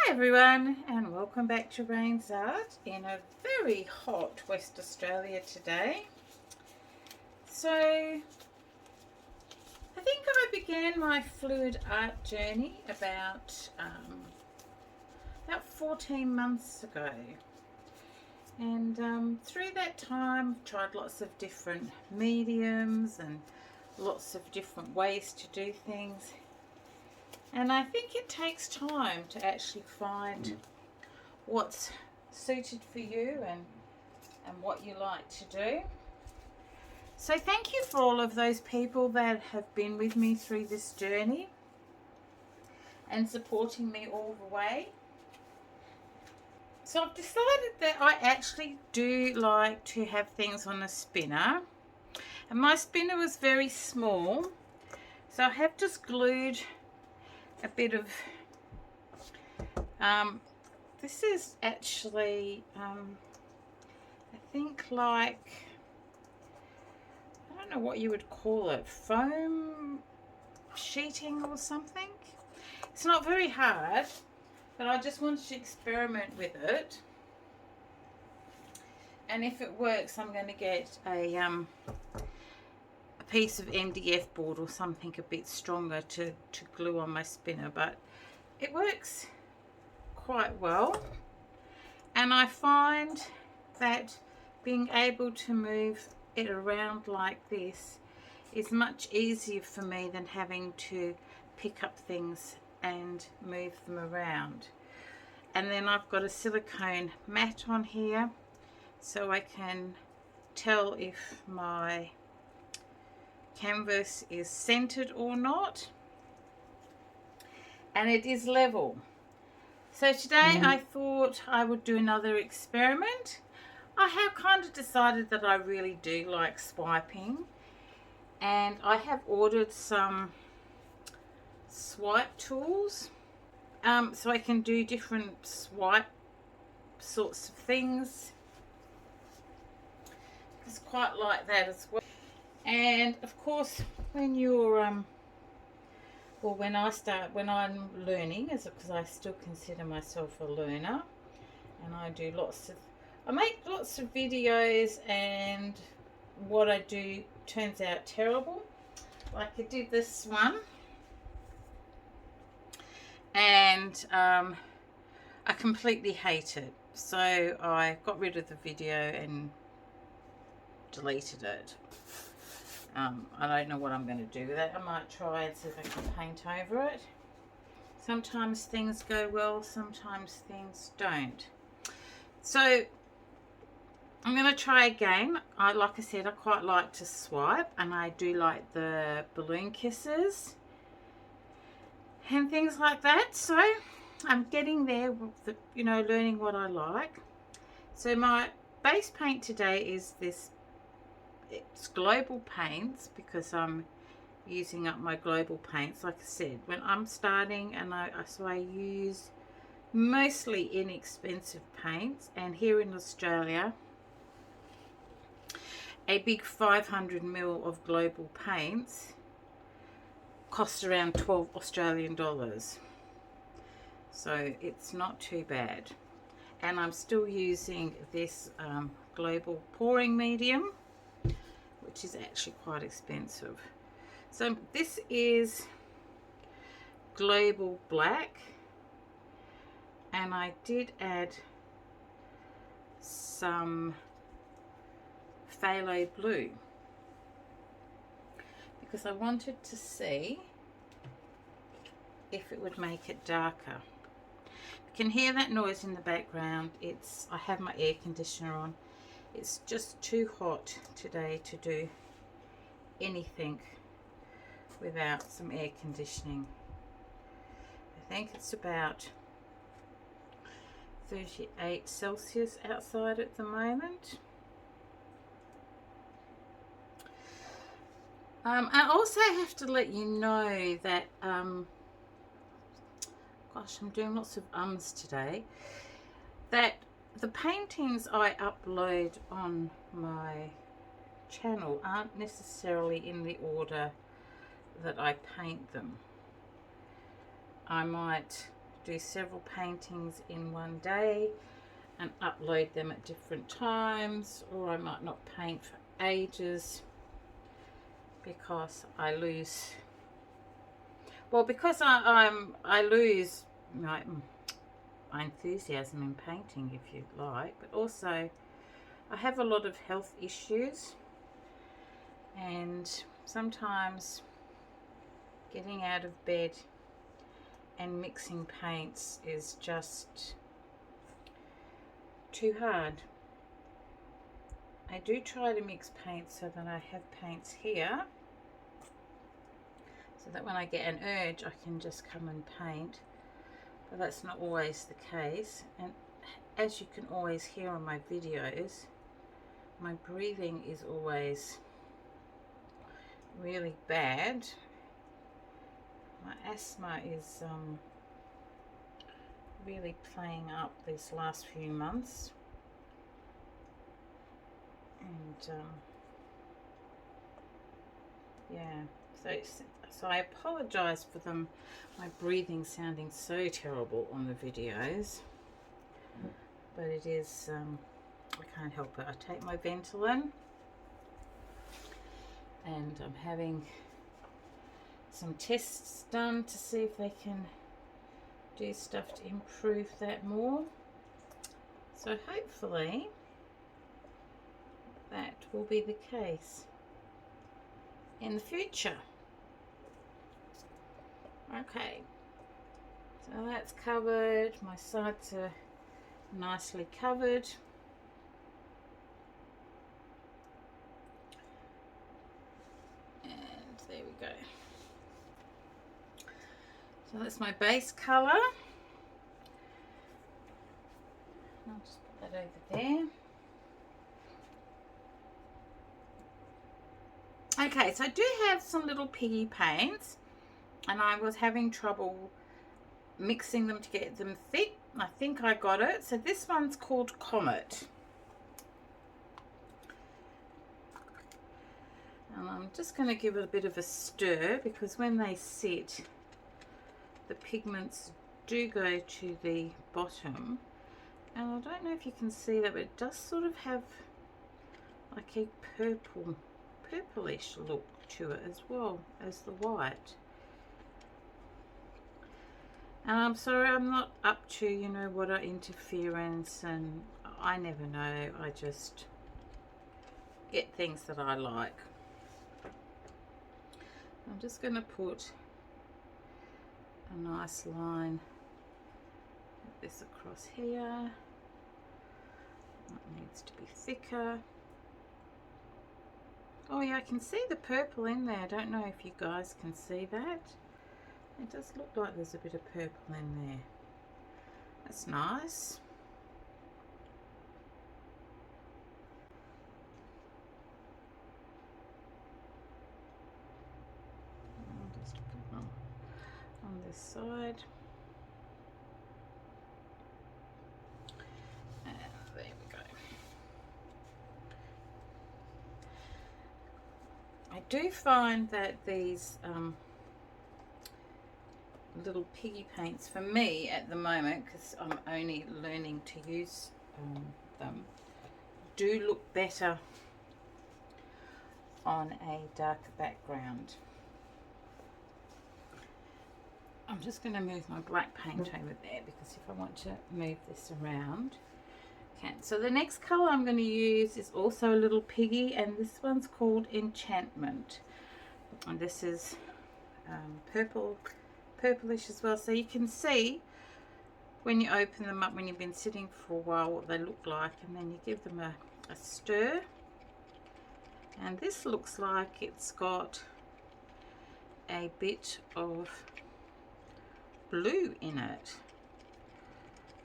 Hi everyone, and welcome back to Rain's Art in a very hot West Australia today. So I think I began my fluid art journey about 14 months ago, and through that time I've tried lots of different mediums and lots of different ways to do things. And I think it takes time to actually find what's suited for you and what you like to do. So thank you for all of those people that have been with me through this journey and supporting me all the way. So I've decided that I actually do like to have things on a spinner, and my spinner was very small, so I have just glued a bit of this is actually I think like, I don't know what you would call it, foam sheeting or something. It's not very hard, but I just wanted to experiment with it, and if it works I'm going to get a piece of MDF board or something a bit stronger to glue on my spinner, but it works quite well. And I find that being able to move it around like this is much easier for me than having to pick up things and move them around. And then I've got a silicone mat on here so I can tell if my canvas is centered or not, and it is level. So today I thought I would do another experiment. I have kind of decided that I really do like swiping, and I have ordered some swipe tools so I can do different swipe sorts of things. It's quite like that as well. And of course when you're when I'm learning, because I still consider myself a learner, and I make lots of videos, and what I do turns out terrible. Like I did this one, and I completely hate it, so I got rid of the video and deleted it. I don't know what I'm going to do with it. I might try and see if I can paint over it. Sometimes things go well, sometimes things don't. So I'm going to try again. Like I said, I quite like to swipe, and I do like the balloon kisses and things like that. So I'm getting there with learning what I like. So my base paint today is this. It's global paints, because I'm using up my global paints. Like I said, when I'm starting, and so I use mostly inexpensive paints, and here in Australia a big 500ml of global paints costs around 12 Australian dollars, so it's not too bad. And I'm still using this global pouring medium, which is actually quite expensive. So this is global black, and I did add some phthalo blue because I wanted to see if it would make it darker. You can hear that noise in the background. I have my air conditioner on. It's just too hot today to do anything without some air conditioning. I think it's about 38 Celsius outside at the moment. I also have to let you know that gosh, I'm doing lots of ums today, that the paintings I upload on my channel aren't necessarily in the order that I paint them. I might do several paintings in one day and upload them at different times, or I might not paint for ages because I lose, well, because I lose my enthusiasm in painting, if you like, but also I have a lot of health issues, and sometimes getting out of bed and mixing paints is just too hard. I do try to mix paints so that I have paints here, so that when I get an urge I can just come and paint, but that's not always the case. And as you can always hear on my videos, my breathing is always really bad. My asthma is really playing up these last few months, and yeah, so I apologize for my breathing sounding so terrible on the videos, but it is I can't help it. I take my Ventolin, and I'm having some tests done to see if they can do stuff to improve that more. So hopefully that will be the case in the future. Okay, so that's covered. My sides are nicely covered. And there we go. So that's my base colour. I'll just put that over there. Okay, so I do have some little piggy paints, and I was having trouble mixing them to get them thick. I think I got it. So this one's called Comet. And I'm just going to give it a bit of a stir, because when they sit, the pigments do go to the bottom. And I don't know if you can see that, but it does sort of have like a purplish look to it as well as the white. And I'm sorry, I'm not up to, you know, what are interference, and I never know. I just get things that I like. I'm just going to put a nice line of this across here. That needs to be thicker. Oh yeah, I can see the purple in there. I don't know if you guys can see that. It does look like there's a bit of purple in there. That's nice. I'll just put on this side. And there we go. I do find that these little piggy paints, for me at the moment, because I'm only learning to use them, do look better on a darker background. I'm just going to move my black paint over there, because if I want to move this around, I can. So the next colour I'm going to use is also a little piggy, and this one's called Enchantment, and this is purplish as well. So you can see when you open them up, when you've been sitting for a while, what they look like, and then you give them a stir, and this looks like it's got a bit of blue in it,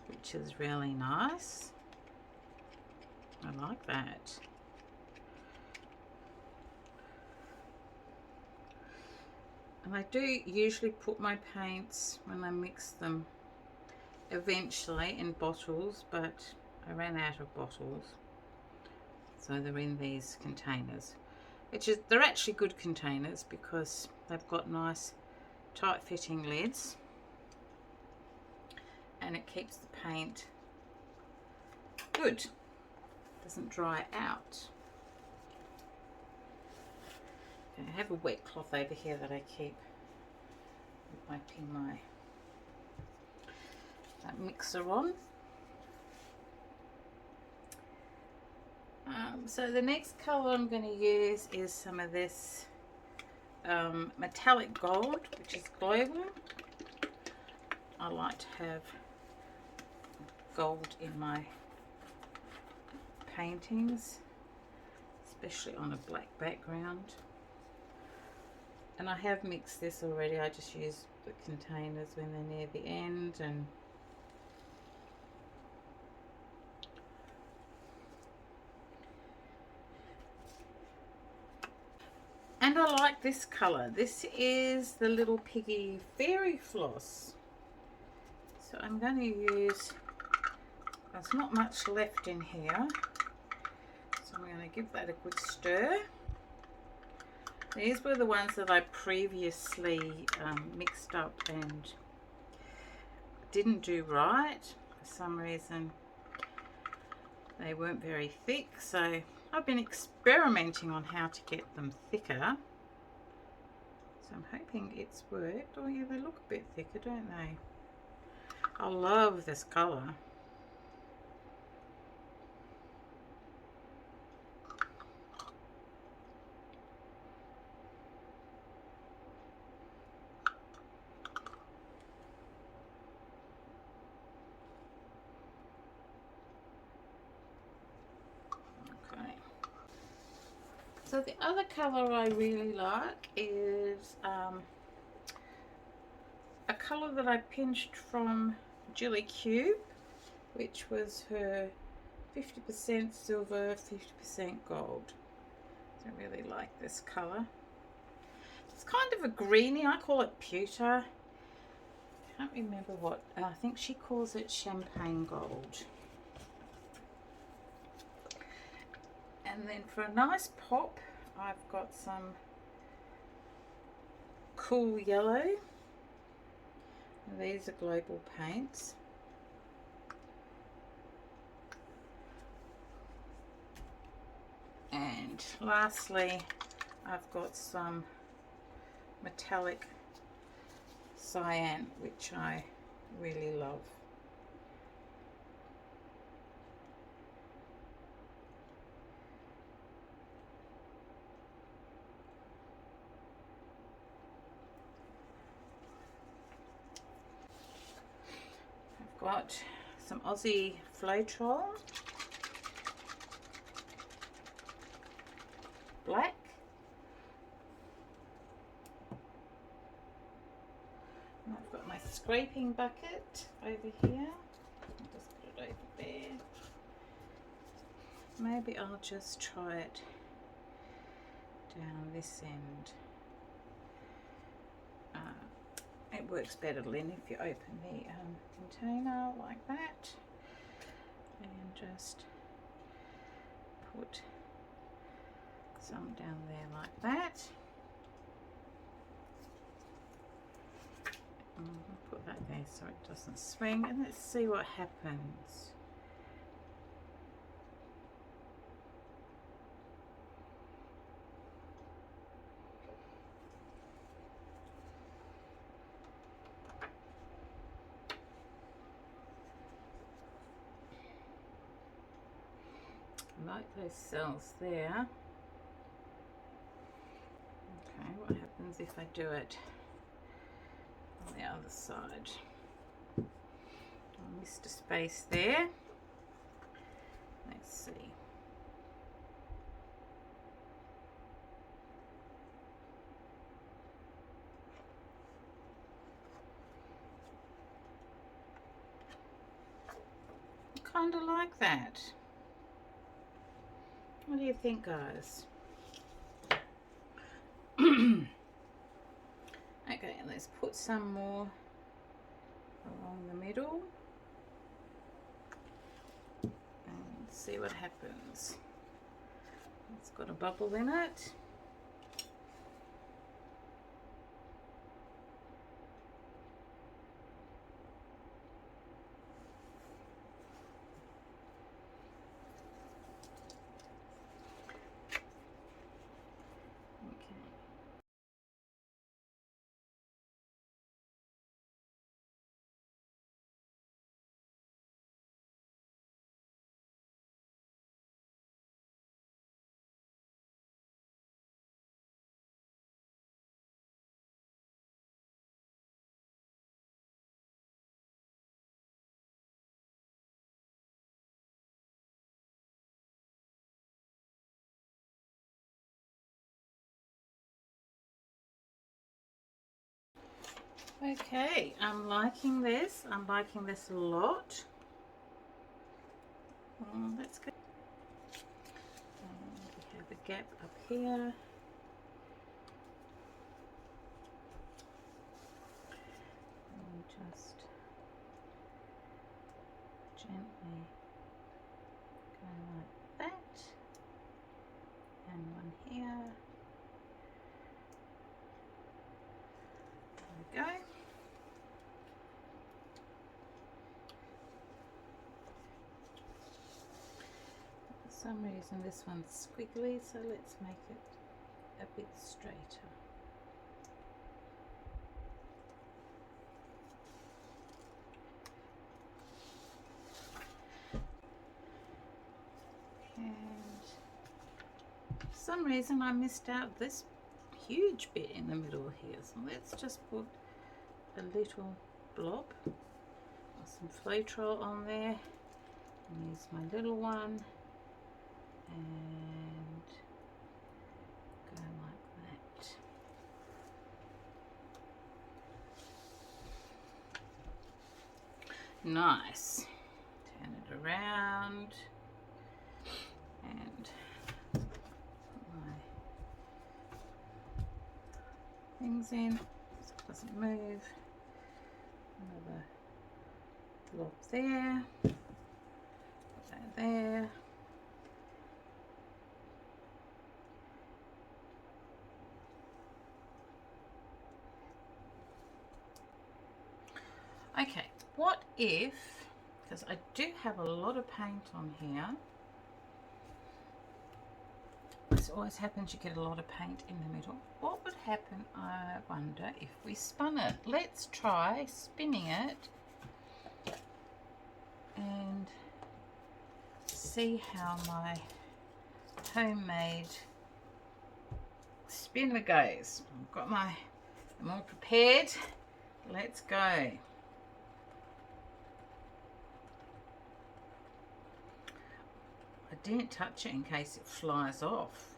which is really nice. I like that. And I do usually put my paints, when I mix them, eventually in bottles, but I ran out of bottles, so they're in these containers, they're actually good containers, because they've got nice tight fitting lids. and it keeps the paint good, doesn't dry out. Okay, I have a wet cloth over here that I keep wiping my mixer on. So the next colour I'm going to use is some of this metallic gold, which is global. I like to have gold in my paintings, especially on a black background. And I have mixed this already. I just use the containers when they're near the end. And I like this colour. This is the Little Piggy Fairy Floss. So I'm going to use, there's not much left in here, so I'm going to give that a good stir. These were the ones that I previously mixed up and didn't do right. For some reason they weren't very thick, so I've been experimenting on how to get them thicker. So I'm hoping it's worked. Oh yeah, they look a bit thicker, don't they? I love this colour. So the other colour I really like is a colour that I pinched from Jilly Cube, which was her 50% silver, 50% gold. So I really like this colour. It's kind of a greeny, I call it pewter. I can't remember what, I think she calls it champagne gold. And then for a nice pop, I've got some cool yellow. And these are global paints. And lastly, I've got some metallic cyan, which I really love. I've got some Aussie Floetrol black. And I've got my scraping bucket over here. I'll just put it over there. Maybe I'll just try it down this end. It works better, Lynn, if you open the container like that and just put some down there like that. And I'll put that there so it doesn't swing, and let's see what happens. I like those cells there. Okay, what happens if I do it on the other side? I missed a space there. Let's see. Kind of like that. What do you think, guys? Okay, let's put some more along the middle and see what happens. It's got a bubble in it. Okay, I'm liking this. I'm liking this a lot. That's good. And we have a gap up here. And just gently go like that. And one here. There we go. For some reason this one's squiggly, so let's make it a bit straighter. And for some reason I missed out this huge bit in the middle here, so let's just put a little blob or some Floetrol on there and use my little one and go like that. Nice. Turn it around and put my things in so it doesn't move. Another blob there, put that there. Okay, what if, because I do have a lot of paint on here, this always happens, you get a lot of paint in the middle. What would happen, I wonder, if we spun it? Let's try spinning it and see how my homemade spinner goes. I've got my, I'm all prepared. Let's go. I didn't touch it in case it flies off.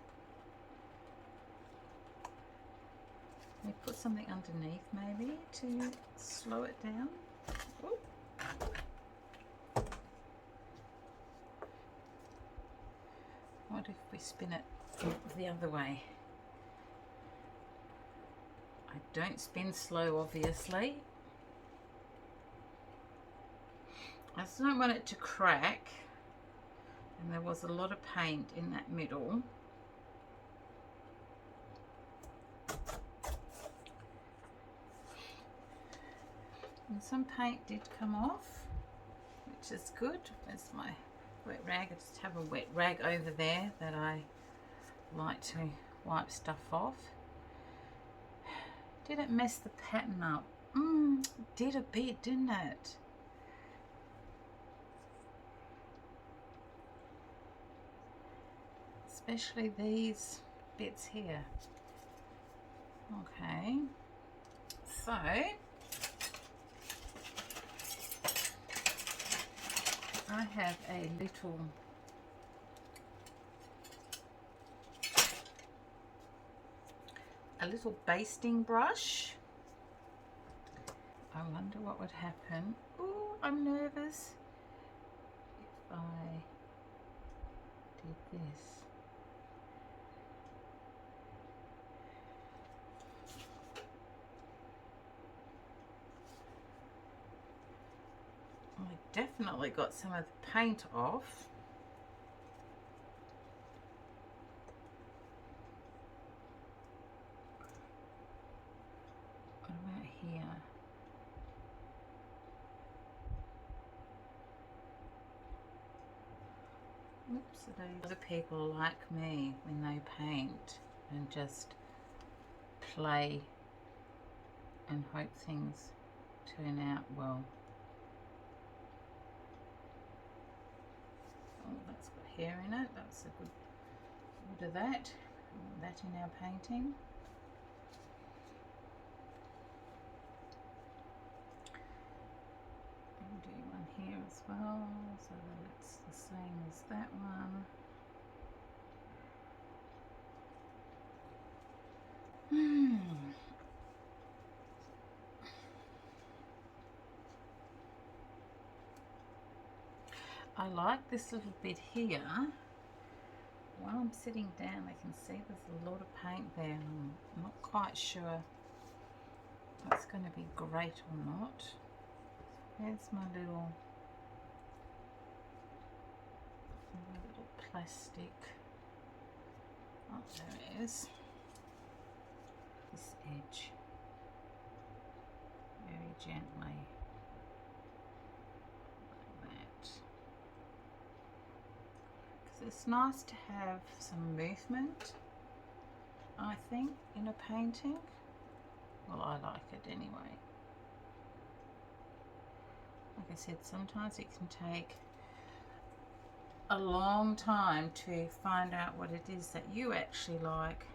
Let me put something underneath maybe to slow it down. Ooh. What if we spin it the other way? I don't spin slow, obviously. I just don't want it to crack. And there was a lot of paint in that middle. And some paint did come off, which is good. There's my wet rag. I just have a wet rag over there that I like to wipe stuff off. Did it mess the pattern up? Did a bit, didn't it? Especially these bits here. Okay, so I have a little basting brush. I wonder what would happen. Oh, I'm nervous if I did this. I definitely got some of the paint off. What about here? Oops, other people like me when they paint and just play and hope things turn out well. Oh, that's got hair in it. That's a good of that. That in our painting. And do one here as well, so that it's the same as that one. I like this little bit here. While I'm sitting down, I can see there's a lot of paint there, and I'm not quite sure if that's going to be great or not. There's my little plastic. Oh, there it is. This edge, very gently, like that. Because it's nice to have some movement, I think, in a painting. Well, I like it anyway. Like I said, sometimes it can take a long time to find out what it is that you actually like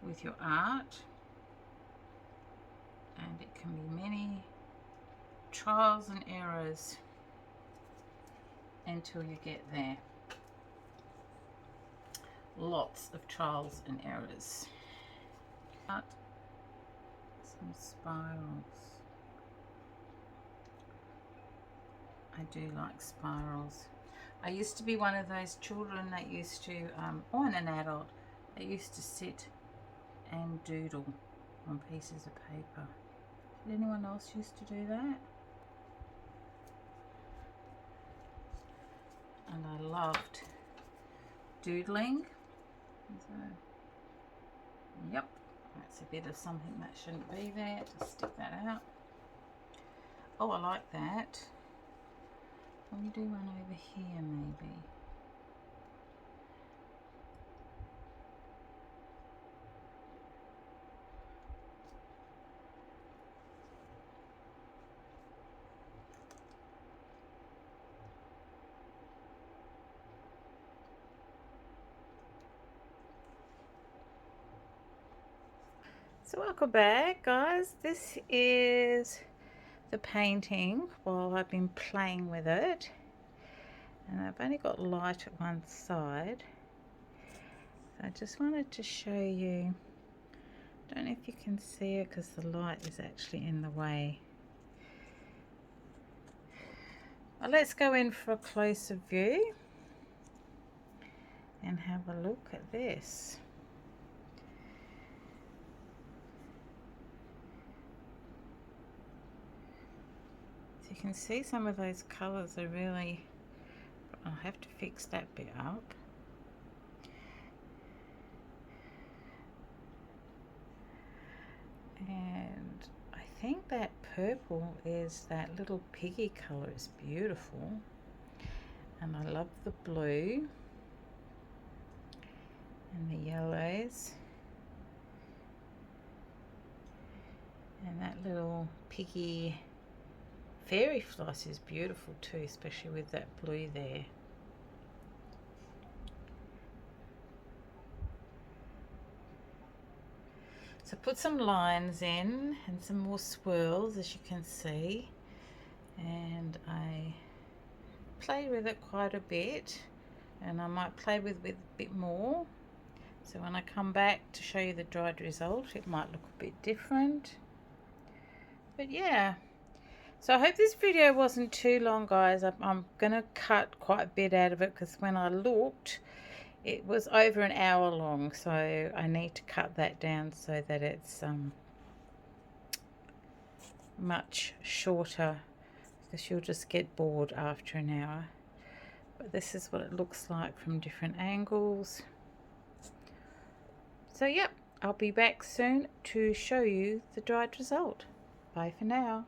with your art, and it can be many trials and errors until you get there. Lots of trials and errors. But some spirals. I do like spirals. I used to be one of those children that used to, or an adult, that used to sit and doodle on pieces of paper. Did anyone else used to do that? And I loved doodling. So, yep, that's a bit of something that shouldn't be there. Just stick that out. Oh, I like that. Let me do one over here maybe. So welcome back, guys. This is the painting while I've been playing with it, and I've only got light at one side, so I just wanted to show you. Don't know if you can see it because the light is actually in the way. Well, let's go in for a closer view and have a look at this. You can see some of those colours are really, I'll have to fix that bit up. And I think that purple is that little piggy colour. Is beautiful, and I love the blue and the yellows, and that little piggy fairy floss is beautiful too, especially with that blue there. So put some lines in and some more swirls, as you can see, and I play with it quite a bit, and I might play with it a bit more, so when I come back to show you the dried result it might look a bit different. But yeah, so I hope this video wasn't too long, guys. I'm gonna cut quite a bit out of it because when I looked it was over an hour long, so I need to cut that down so that it's much shorter, because you'll just get bored after an hour. But this is what it looks like from different angles. So yep, I'll be back soon to show you the dried result. Bye for now.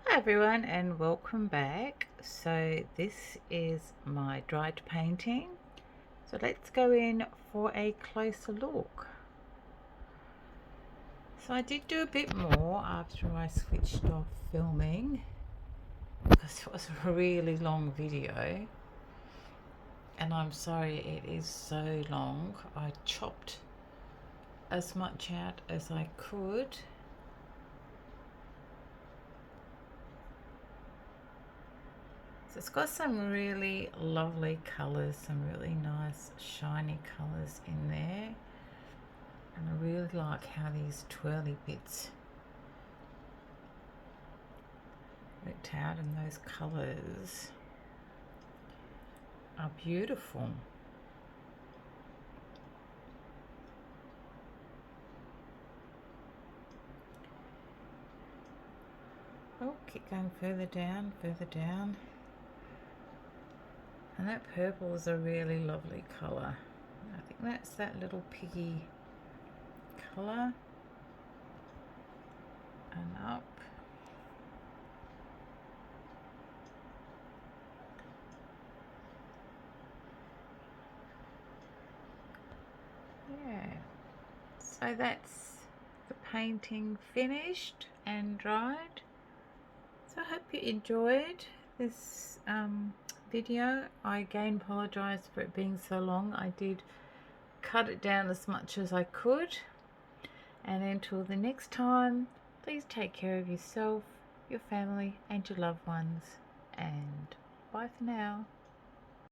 Hi everyone, and welcome back. So this is my dried painting. So let's go in for a closer look. So I did do a bit more after I switched off filming, because it was a really long video, and I'm sorry it is so long. I chopped as much out as I could. So it's got some really lovely colours, some really nice shiny colours in there, and I really like how these twirly bits worked out in those colours. are beautiful. Oh, keep going further down, further down. And that purple is a really lovely colour. I think that's that little piggy colour. And up. Yeah. So that's the painting finished and dried. So I hope you enjoyed this video. I again apologise for it being so long. I did cut it down as much as I could. And until the next time, please take care of yourself, your family and your loved ones. And bye for now.